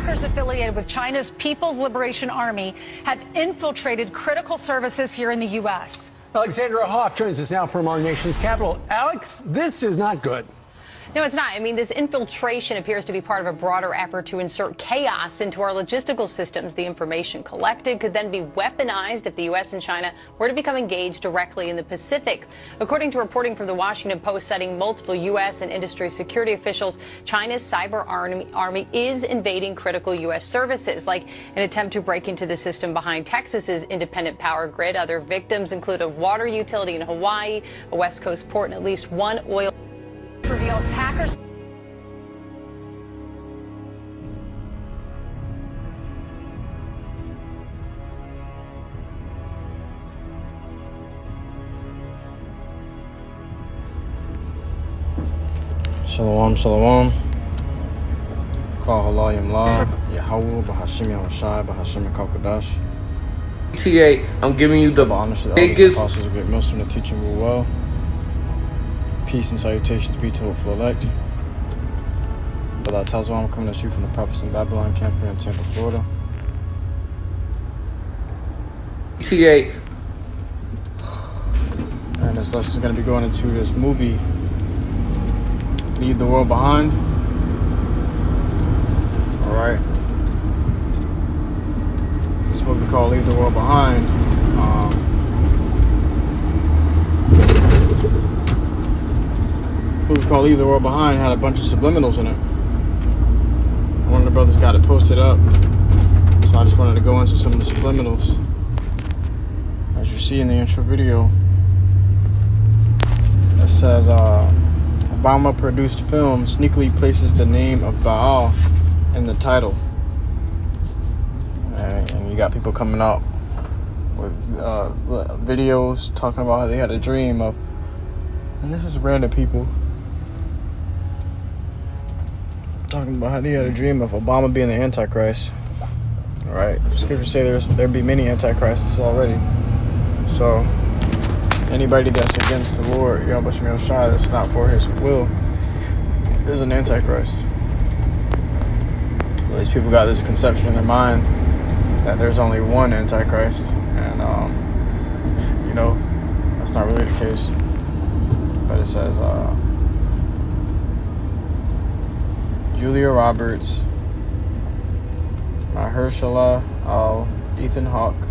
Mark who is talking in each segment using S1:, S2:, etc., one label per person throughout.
S1: hackers affiliated with China's People's Liberation Army have infiltrated critical services here in the U.S.
S2: Alexandra Hoff joins us now from our nation's capital. Alex, this is not good.
S3: No, it's not. I mean, this infiltration appears to be part of a broader effort to insert chaos into our logistical systems. The information collected could then be weaponized if the U.S. and China were to become engaged directly in the Pacific. According to reporting from the Washington Post citing multiple U.S. and industry security officials, China's cyber army is invading critical U.S. services, like an attempt to break into the system behind Texas's independent power grid. Other victims include a water utility in Hawaii, a West Coast port, and at least one oil
S1: reveals hackers.
S4: Shalom, shalom. Call HALALYAM law. YAHAWAH, BAHASHAM, YAHAWASHI, BAHASHAM, QADASH.
S5: TA, I'm giving you the biggest
S4: apostles of great MILLSTONE, the teaching will well. Peace and salutations be to hopeful elect. But that tells you I'm coming at you from the prophets in Babylon camp here in Tampa, Florida.
S5: TA.
S4: And this lesson is going to be going into this movie, Leave the World Behind. Alright. This movie called Leave the World Behind. Movie called Leave the World Behind had a bunch of subliminals in it. One of the brothers got it posted up, so I just wanted to go into some of the subliminals. As you see in the intro video, it says Obama produced film sneakily places the name of Baal in the title, and you got people coming out with videos talking about how they had a dream of, and this is random people talking about how they had a dream of Obama being the Antichrist. Alright, scriptures say there'd be many Antichrists already. So anybody that's against the Lord, YAHAWASHI, that's not for his will, is an Antichrist. Well, these people got this conception in their mind that there's only one Antichrist, and that's not really the case. But it says Julia Roberts, Mahershala Al, Ethan Hawke,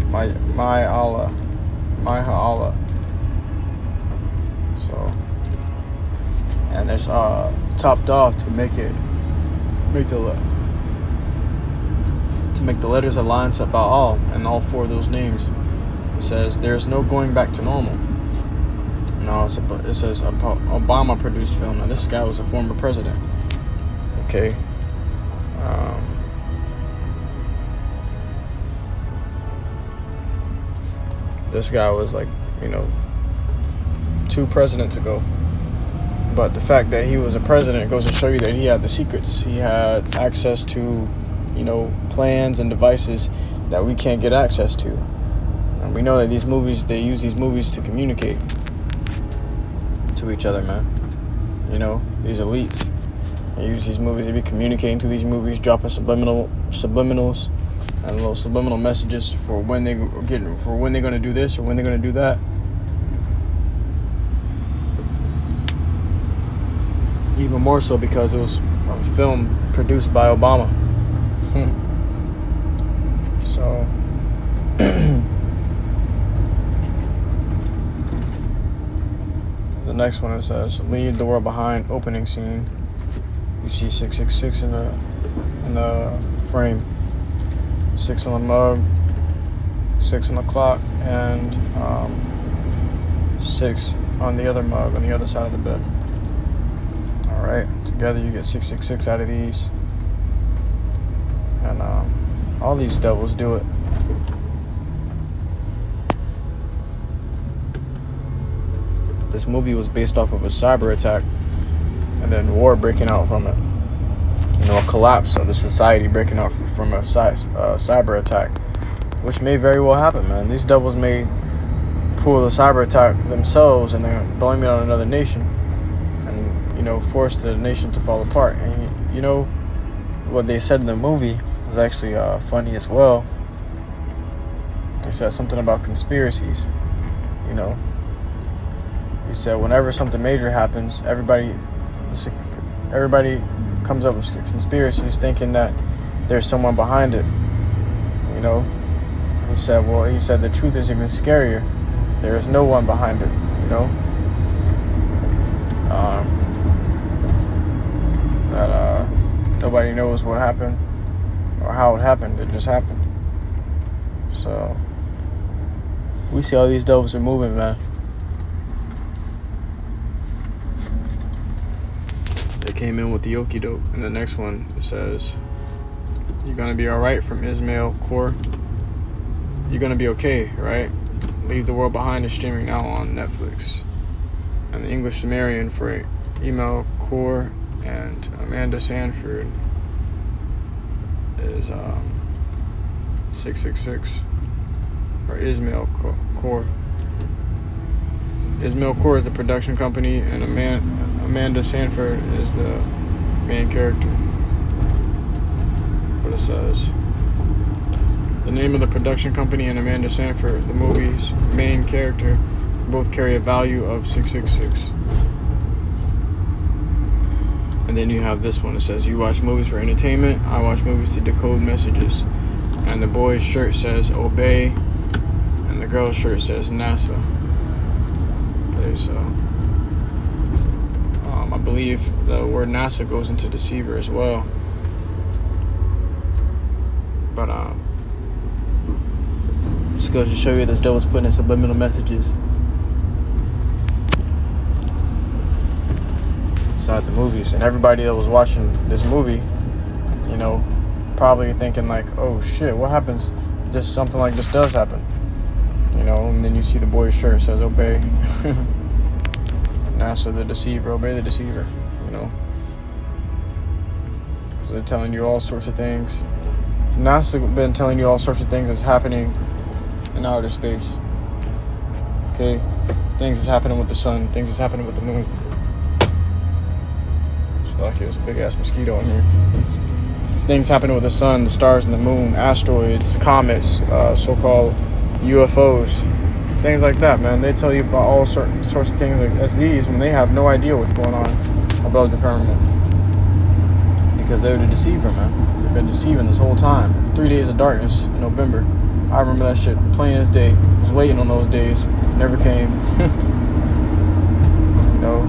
S4: my Allah. So, and it's topped off to make the letters align to Baal and all four of those names. It says there's no going back to normal. No, it says Obama produced film. Now this guy was a former president. Okay. This guy was like, 2 presidents ago. But the fact that he was a president goes to show you that he had the secrets. He had access to, plans and devices that we can't get access to. And we know that they use these movies to communicate to each other, man. These elites. They use these movies to be communicating to these movies, dropping subliminals and little subliminal messages for when they're going to do this or when they're going to do that. Even more so because it was a film produced by Obama. So the next one, it says Leave the World Behind opening scene. You see 666 in the frame, 6 on the mug, 6 on the clock, and 6 on the other mug on the other side of the bed. All right, together you get 666 out of these, and all these devils do it. This movie was based off of a cyber attack, and then war breaking out from it. A collapse of the society breaking out from a cyber attack, which may very well happen, man. These devils may pull the cyber attack themselves and then blame it on another nation, and force the nation to fall apart. And what they said in the movie was actually funny as well. They said something about conspiracies. You know, he said whenever something major happens, everybody comes up with conspiracies, thinking that there's someone behind it. You know, he said the truth is even scarier. There is no one behind it. You know, that nobody knows what happened or how it happened. It just happened. So we see how these devils are moving, man. They came in with the okie doke. And the next one, it says, "You're gonna be alright," from Ismail Kaur. You're gonna be okay, right? Leave the World Behind is streaming now on Netflix. And the English Sumerian for Ismail Kaur and Amanda Sanford is 666. Or Ismail Kaur. Ismail Kaur is the production company, and Amanda Sanford is the main character. What it says: the name of the production company and Amanda Sanford, the movie's main character, both carry a value of 666. And then you have this one. It says, "You watch movies for entertainment. I watch movies to decode messages." And the boy's shirt says "Obey," and the girl's shirt says NASA. Okay, so I believe the word NASA goes into deceiver as well. But just goes to show you this devil's putting in subliminal messages inside the movies. And everybody that was watching this movie, you know, probably thinking like, oh shit, what happens if just something like this does happen? You know, and then you see the boy's shirt says "Obey." NASA the deceiver, obey the deceiver, you know. Because they're telling you all sorts of things. NASA been telling you all sorts of things that's happening in outer space. Okay? Things that's happening with the sun, things that's happening with the moon. It's like there's a big ass mosquito in here. Things happening with the sun, the stars and the moon, asteroids, comets, so-called UFOs, things like that, man. They tell you about all sorts of things like as these when they have no idea what's going on above the firmament. Because they're the deceiver, man. They've been deceiving this whole time. 3 days of darkness in November. I remember that shit plain as day. Was waiting on those days. Never came. You know.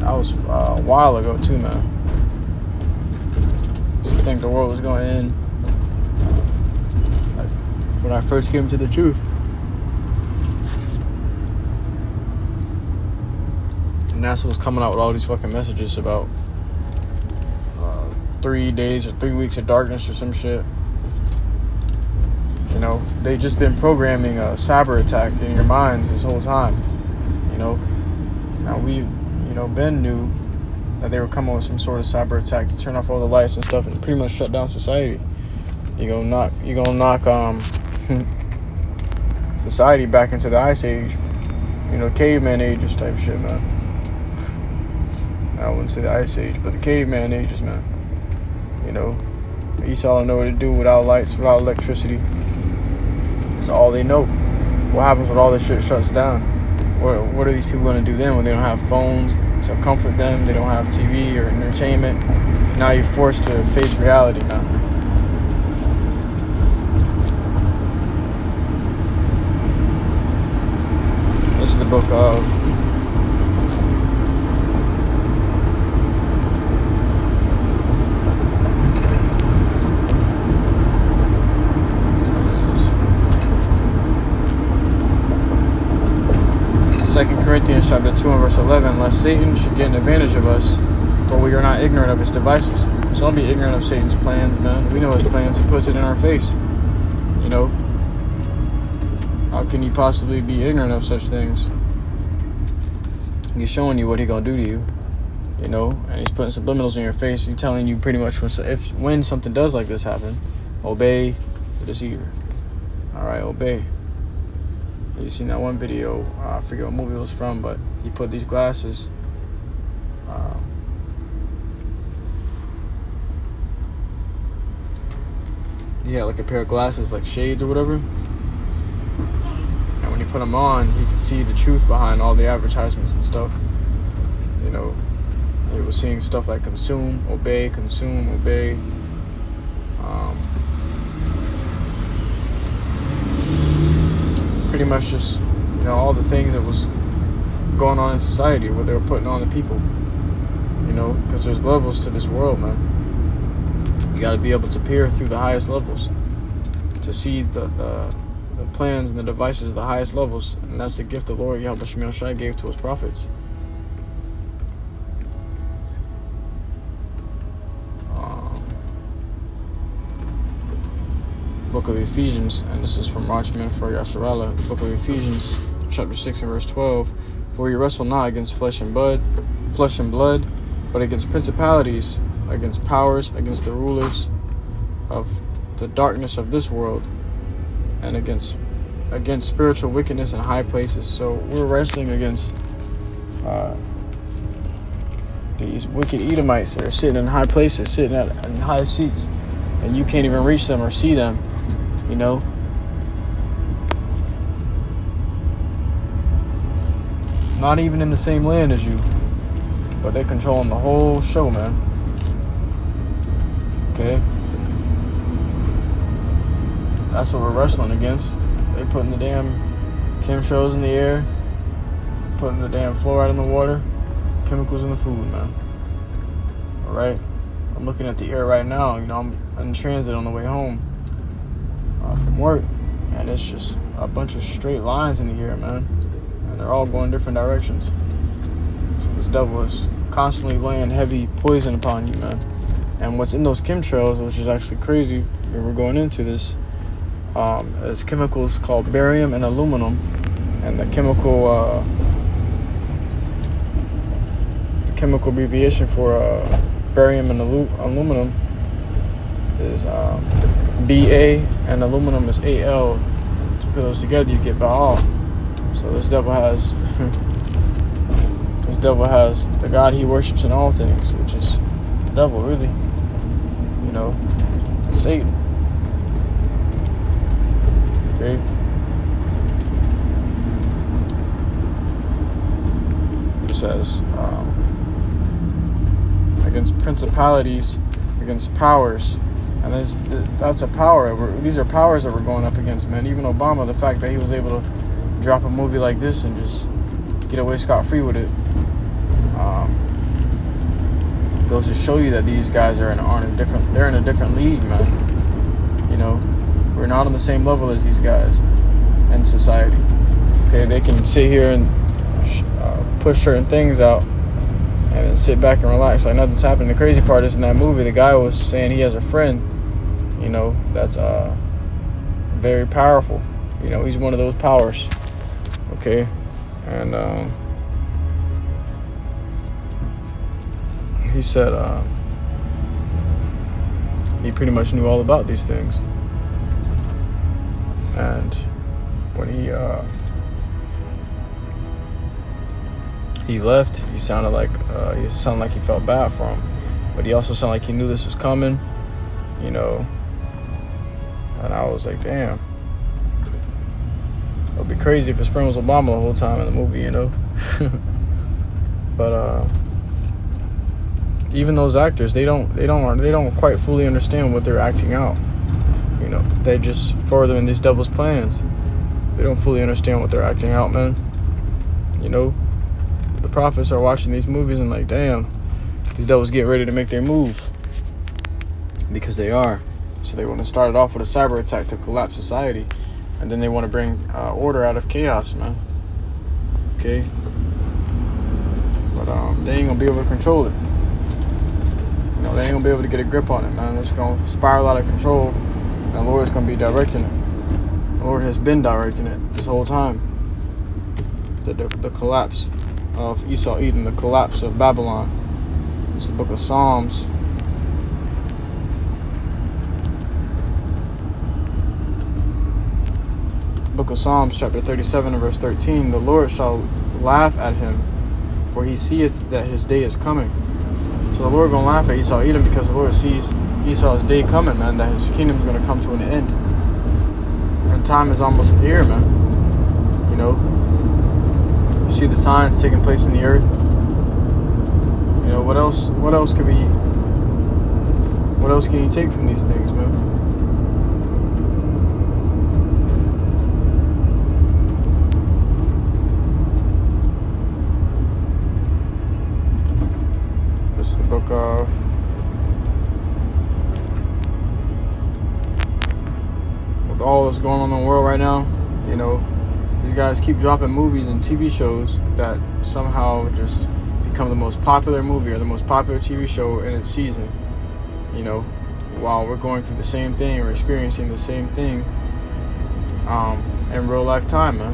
S4: That was a while ago too, man. I think the world was going to end when I first came to the truth. And NASA was coming out with all these fucking messages about 3 days or 3 weeks of darkness or some shit. You know, they just been programming a cyber attack in your minds this whole time. You know, now we, you know, Ben knew that they were coming with some sort of cyber attack to turn off all the lights and stuff and pretty much shut down society. You gonna knock society back into the ice age, you know, caveman ages type shit, man. I wouldn't say the ice age, but the caveman ages, man. You know, Esau don't know what to do without lights, without electricity. That's all they know. What happens when all this shit shuts down? What are these people going to do then when they don't have phones to comfort them? They don't have TV or entertainment. Now you're forced to face reality now. This is the book of Corinthians chapter 2 and verse 11, lest Satan should get an advantage of us, for we are not ignorant of his devices. So don't be ignorant of Satan's plans, man. We know his plans. He puts it in our face. You know, how can you possibly be ignorant of such things? He's showing you what he's gonna do to you, you know, and he's putting subliminals in your face. He's telling you pretty much when something does like this happen, obey the deceiver. All right, obey. You seen that one video, I forget what movie it was from, but he put these glasses, he had like a pair of glasses, like shades or whatever, and when he put them on, he could see the truth behind all the advertisements and stuff. You know, he was seeing stuff like consume, obey, pretty much just, you know, all the things that was going on in society, what they were putting on the people, you know, because there's levels to this world, man. You got to be able to peer through the highest levels to see the plans and the devices of the highest levels, and that's the gift the Lord YAHAWASHI gave to his prophets. Book of Ephesians, and this is from RAWCHAA for Yasharallah. Book of Ephesians, chapter 6 and verse 12. For we wrestle not against flesh and blood, but against principalities, against powers, against the rulers of the darkness of this world, and against spiritual wickedness in high places. So we're wrestling against these wicked Edomites that are sitting in high places, sitting in high seats, and you can't even reach them or see them, you know. Not even in the same land as you, but they're controlling the whole show, man. Okay, that's what we're wrestling against. They're putting the damn chemtrails in the air, putting the damn fluoride in the water, chemicals in the food, man. All right, I'm looking at the air right now. You know, I'm in transit on the way home from work, and it's just a bunch of straight lines in the air, man, and they're all going different directions. So this devil is constantly laying heavy poison upon you, man. And what's in those chemtrails, which is actually crazy, we're going into this, is chemicals called barium and aluminum, and the chemical abbreviation for barium and aluminum is BA, and aluminum is AL. To put those together, you get Baal. So this devil has the God he worships in all things, which is the devil, really. You know, Satan. Okay. It says against principalities, against powers, and that's a power. These are powers that we're going up against, man. Even Obama, the fact that he was able to drop a movie like this and just get away scot-free with it, goes to show you that these guys are in a different league, man. You know, we're not on the same level as these guys in society. Okay, they can sit here and push certain things out and then sit back and relax like nothing's happening. The crazy part is, in that movie, the guy was saying he has a friend, you know, that's very powerful. You know, he's one of those powers. Okay, and he said he pretty much knew all about these things, and when he left, he sounded like he felt bad for him, but he also sounded like he knew this was coming, you know. And I was like, damn, it would be crazy if his friend was Obama the whole time in the movie, you know. But even those actors, they don't quite fully understand what they're acting out. You know, they just further in these devil's plans. They don't fully understand what they're acting out, man. You know, the prophets are watching these movies and like, damn, these devils get ready to make their move, because they are. So they want to start it off with a cyber attack to collapse society, and then they want to bring order out of chaos, man. Okay, but they ain't gonna be able to control it. You know, they ain't gonna be able to get a grip on it, man. It's gonna spiral out of control, and the Lord's gonna be directing it. The Lord has been directing it this whole time. The collapse of Esau, Edom, the collapse of Babylon. It's the book of Psalms. Book book of Psalms, chapter 37 and verse 13, the Lord shall laugh at him, for he seeth that his day is coming. So the Lord gonna laugh at Esau Edom because the Lord sees Esau's day coming, man, that his kingdom is gonna come to an end. And time is almost here, man. You know, you see the signs taking place in the earth. You know, what else can you take from these things, man? This is the book of with all that's going on in the world right now, you know, these guys keep dropping movies and TV shows that somehow just become the most popular movie or the most popular TV show in its season. You know, while we're going through the same thing or experiencing the same thing in real life time, man.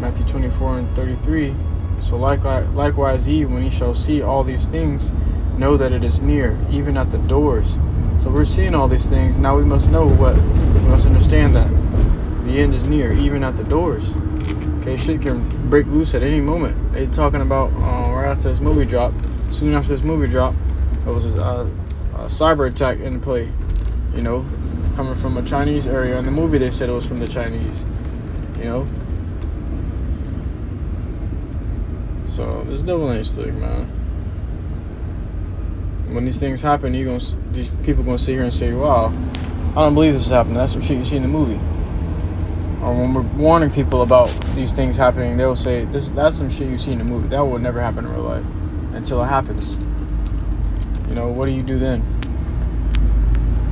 S4: Matthew 24 and 33. So likewise ye, when ye shall see all these things, know that it is near, even at the doors. So we're seeing all these things. Now we must know we must understand that the end is near, even at the doors. Okay, shit can break loose at any moment. They talking about right after this movie drop, soon after this movie drop, there was a cyber attack in play, you know, coming from a Chinese area. In the movie they said it was from the Chinese, you know. So this devil ain't slick, man. When these things happen, these people gonna sit here and say, "Wow, I don't believe this is happening." That's some shit you see in the movie. Or when we're warning people about these things happening, they'll say, "That's some shit you see in the movie. That will never happen in real life," until it happens. You know, what do you do then?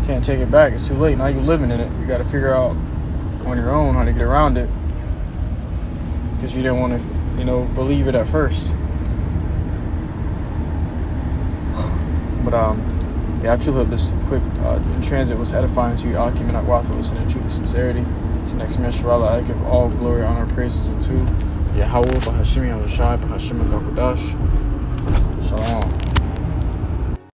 S4: You can't take it back. It's too late. Now you're living in it. You got to figure out on your own how to get around it, because you didn't want to, you know, believe it at first. But yeah, I truly hope this quick in transit was edifying to you. Akim and Akwath, listening to truth and sincerity. To next man, Sharala, I give all glory, honor, and praises unto YAHAWAH, BAHASHAM, YAHAWASHI, BAHASHAM, QADASH. Shalom.